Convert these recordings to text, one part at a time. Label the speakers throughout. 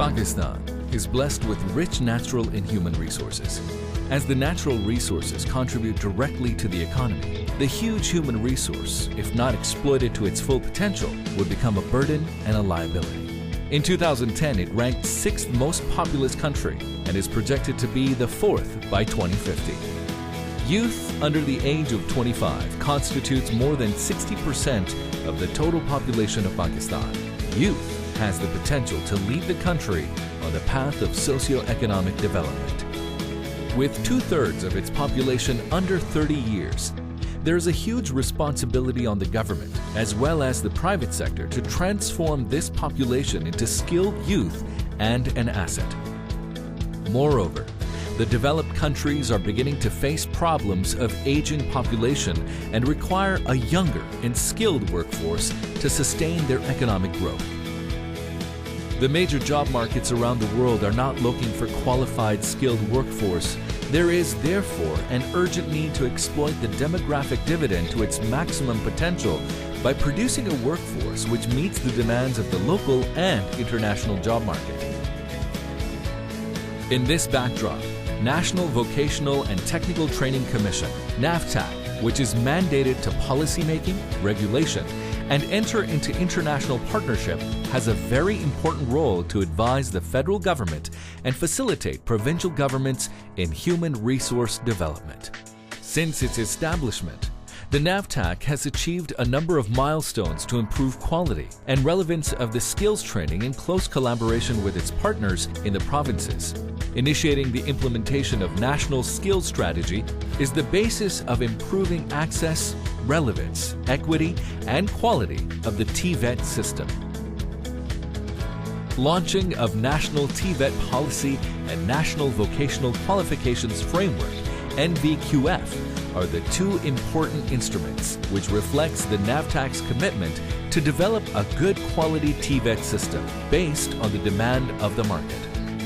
Speaker 1: Pakistan is blessed with rich natural and human resources. As the natural resources contribute directly to the economy, the huge human resource, if not exploited to its full potential, would become a burden and a liability. In 2010, it ranked 6th most populous country and is projected to be the 4th by 2050. Youth under the age of 25 constitutes more than 60% of the total population of Pakistan. Youth has the potential to lead the country on the path of socio-economic development. With 2/3 of its population under 30 years, there is a huge responsibility on the government as well as the private sector to transform this population into skilled youth and an asset. Moreover, the developed countries are beginning to face problems of aging population and require a younger and skilled workforce to sustain their economic growth. The major job markets around the world are not looking for qualified, skilled workforce. There is, therefore, an urgent need to exploit the demographic dividend to its maximum potential by producing a workforce which meets the demands of the local and international job market. In this backdrop, National Vocational and Technical Training Commission, NAVTTC, which is mandated to policymaking, regulation, and enter into international partnership, has a very important role to advise the federal government and facilitate provincial governments in human resource development. Since its establishment, the NAVTTC has achieved a number of milestones to improve quality and relevance of the skills training in close collaboration with its partners in the provinces. Initiating the implementation of National Skills Strategy is the basis of improving access, relevance, equity, and quality of the TVET system. Launching of National TVET Policy and National Vocational Qualifications Framework, NVQF, are the two important instruments which reflects the NAVTTC's commitment to develop a good quality TVET system based on the demand of the market.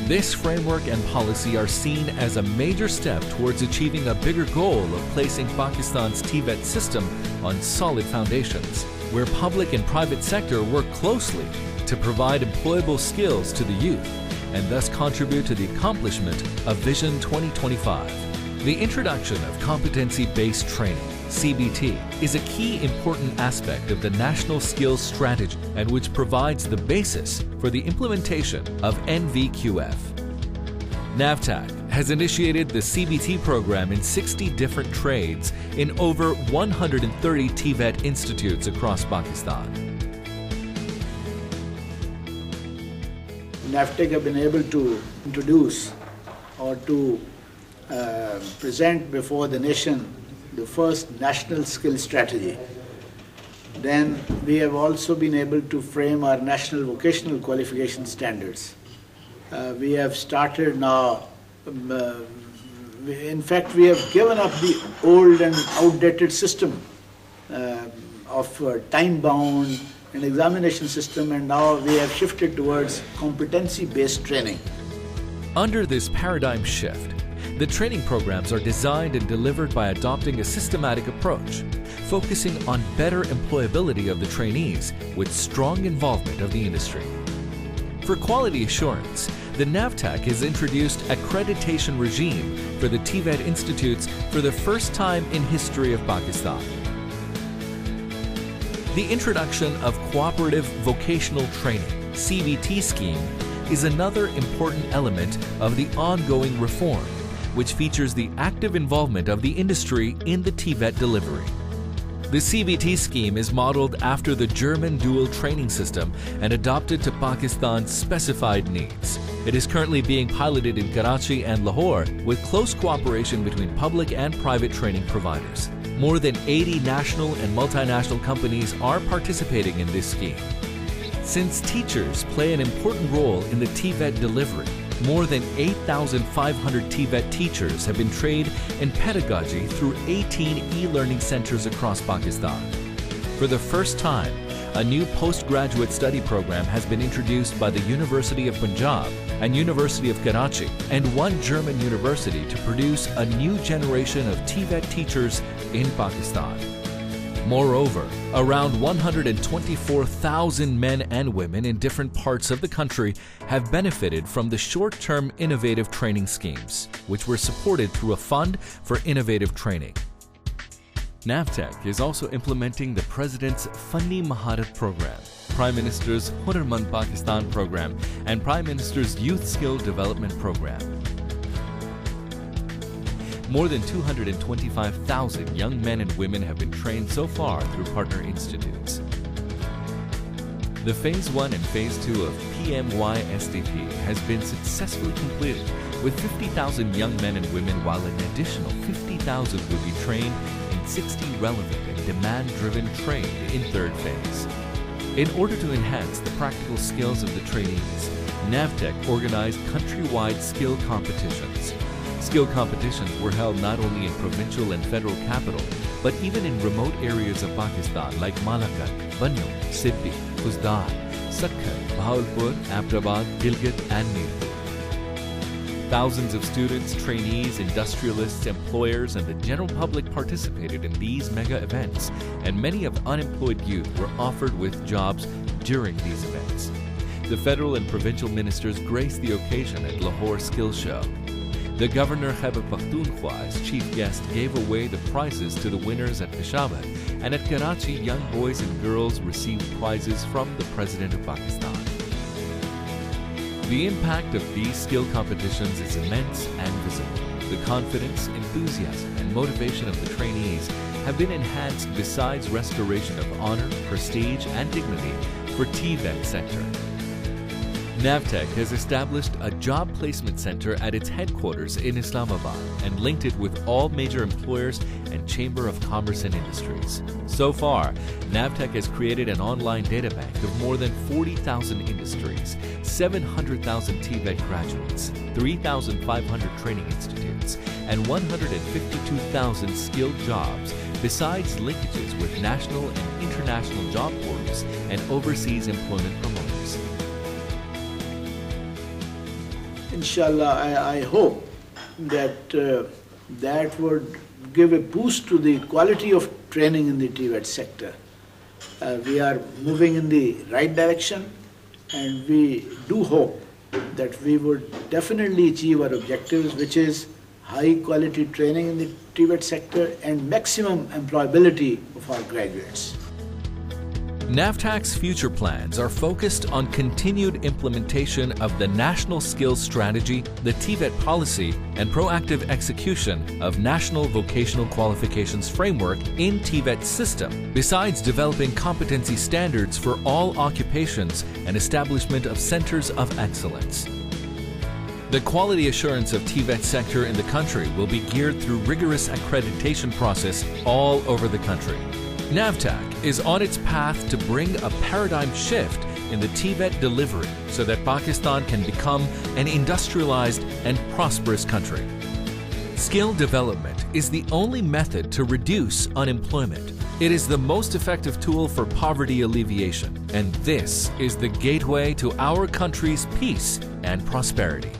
Speaker 1: This framework and policy are seen as a major step towards achieving a bigger goal of placing Pakistan's TVET system on solid foundations, where public and private sector work closely to provide employable skills to the youth and thus contribute to the accomplishment of Vision 2025. The introduction of competency-based training, CBT, is a key important aspect of the National Skills Strategy and which provides the basis for the implementation of NVQF. NAVTTC has initiated the CBT program in 60 different trades in over 130 TVET institutes across Pakistan.
Speaker 2: NAVTTC have been able to introduce or to present before the nation the first national skill strategy. Then we have also been able to frame our national vocational qualification standards. We have started now, in fact we have given up the old and outdated system of time-bound and examination system, and now we have shifted towards competency-based training.
Speaker 1: Under this paradigm shift, the training programs are designed and delivered by adopting a systematic approach, focusing on better employability of the trainees with strong involvement of the industry. For quality assurance, the NAVTTC has introduced accreditation regime for the TVET institutes for the first time in history of Pakistan. The introduction of Cooperative Vocational Training, CVT scheme, is another important element of the ongoing reform, which features the active involvement of the industry in the TVET delivery. The CVT scheme is modeled after the German dual training system and adopted to Pakistan's specified needs. It is currently being piloted in Karachi and Lahore with close cooperation between public and private training providers. More than 80 national and multinational companies are participating in this scheme. Since teachers play an important role in the TVET delivery, more than 8,500 TVET teachers have been trained in pedagogy through 18 e-learning centers across Pakistan. For the first time, a new postgraduate study program has been introduced by the University of Punjab and University of Karachi and one German university to produce a new generation of TVET teachers in Pakistan. Moreover, around 124,000 men and women in different parts of the country have benefited from the short-term innovative training schemes, which were supported through a fund for innovative training. NAVTTC is also implementing the President's Fanni Maharat program, Prime Minister's Hunarmand Pakistan program, and Prime Minister's Youth Skill Development program. More than 225,000 young men and women have been trained so far through partner institutes. The Phase 1 and Phase 2 of PMY-SDP has been successfully completed, with 50,000 young men and women, while an additional 50,000 will be trained in 60 relevant and demand-driven trade in third phase. In order to enhance the practical skills of the trainees, NAVTTC organized countrywide skill competitions. Skill competitions were held not only in provincial and federal capital, but even in remote areas of Pakistan like Malakand, Banyo, Siddi, Uzdar, Sakhan, Bahawalpur, Ahmedabad, Gilgit, and Mirpur. Thousands of students, trainees, industrialists, employers, and the general public participated in these mega events, and many of unemployed youth were offered with jobs during these events. The federal and provincial ministers graced the occasion at Lahore Skill Show. The Governor Khyber Pakhtunkhwa, as chief guest, gave away the prizes to the winners at Peshawar, and at Karachi, young boys and girls received prizes from the President of Pakistan. The impact of these skill competitions is immense and visible. The confidence, enthusiasm, and motivation of the trainees have been enhanced besides restoration of honor, prestige, and dignity for TVET sector. NAVTTC has established a job placement center at its headquarters in Islamabad and linked it with all major employers and Chamber of Commerce and Industries. So far, NAVTTC has created an online data bank of more than 40,000 industries, 700,000 TVET graduates, 3,500 training institutes, and 152,000 skilled jobs, besides linkages with national and international job portals and overseas employment promoters.
Speaker 2: Inshallah, I hope that that would give a boost to the quality of training in the TVET sector. We are moving in the right direction, and we do hope that we would definitely achieve our objectives, which is high quality training in the TVET sector and maximum employability of our graduates.
Speaker 1: NAVTTC's future plans are focused on continued implementation of the National Skills Strategy, the TVET policy, and proactive execution of National Vocational Qualifications Framework in TVET system, besides developing competency standards for all occupations and establishment of centers of excellence. The quality assurance of TVET sector in the country will be geared through rigorous accreditation process all over the country. NAVTTC is on its path to bring a paradigm shift in the TVET delivery so that Pakistan can become an industrialized and prosperous country. Skill development is the only method to reduce unemployment. It is the most effective tool for poverty alleviation, and this is the gateway to our country's peace and prosperity.